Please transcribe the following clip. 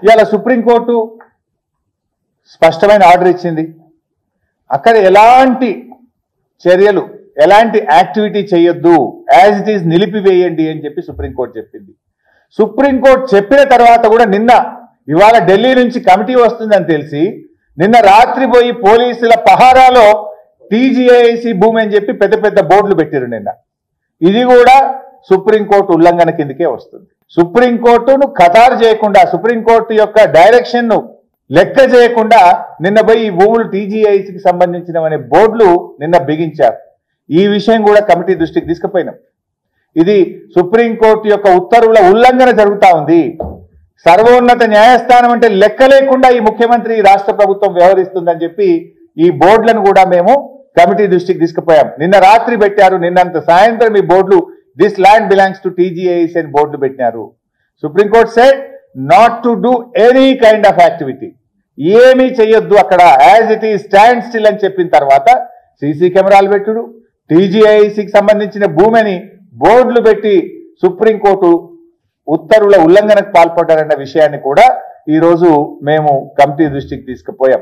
ఇవాళ సుప్రీంకోర్టు స్పష్టమైన ఆర్డర్ ఇచ్చింది. అక్కడ ఎలాంటి చర్యలు, ఎలాంటి యాక్టివిటీ చేయొద్దు, యాజ్ ఇట్ ఈజ్ నిలిపివేయండి అని చెప్పి సుప్రీంకోర్టు చెప్పింది. సుప్రీంకోర్టు చెప్పిన తర్వాత కూడా ఇవాళ ఢిల్లీ నుంచి కమిటీ వస్తుందని తెలిసి నిన్న రాత్రి పోయి పోలీసుల పహారాలో టీజీఐసి భూమి అని చెప్పి పెద్ద పెద్ద బోర్డులు పెట్టారు నిన్న. ఇది కూడా సుప్రీంకోర్టు ఉల్లంఘన కిందకే వస్తుంది. సుప్రీంకోర్టును ఖతారు చేయకుండా, సుప్రీంకోర్టు యొక్క డైరెక్షన్ ను లెక్క చేయకుండా నిన్న పోయి ఈ భూములు టీజీఐసికి సంబంధించినవనే బోర్డులు నిన్న బిగించారు. ఈ విషయం కూడా కమిటీ దృష్టికి తీసుకుపోయినాం. ఇది సుప్రీంకోర్టు యొక్క ఉత్తర్వుల ఉల్లంఘన జరుగుతా ఉంది. సర్వోన్నత న్యాయస్థానం అంటే లెక్క లేకుండా ఈ ముఖ్యమంత్రి, రాష్ట్ర ప్రభుత్వం వ్యవహరిస్తుందని చెప్పి ఈ బోర్డులను కూడా మేము కమిటీ దృష్టికి తీసుకుపోయాం. నిన్న రాత్రి పెట్టారు, నిన్నంత సాయంత్రం ఈ బోర్డులు this land belongs to TGIC అని బోర్డులు పెట్టినారు. Supreme court said not to do any kind of activity, ఏమీ చేయొద్దు అక్కడ, as it is stand still అని చెప్పిన తర్వాత సీసీ కెమెరాలు పెట్టుడు, టీజీఐసికి సంబంధించిన భూమిని బోర్డులు పెట్టి సుప్రీంకోర్టు ఉత్తర్వుల ఉల్లంఘనకు పాల్పడ్డారన్న విషయాన్ని కూడా ఈరోజు మేము కమిటీ దృష్టికి తీసుకుపోయాం.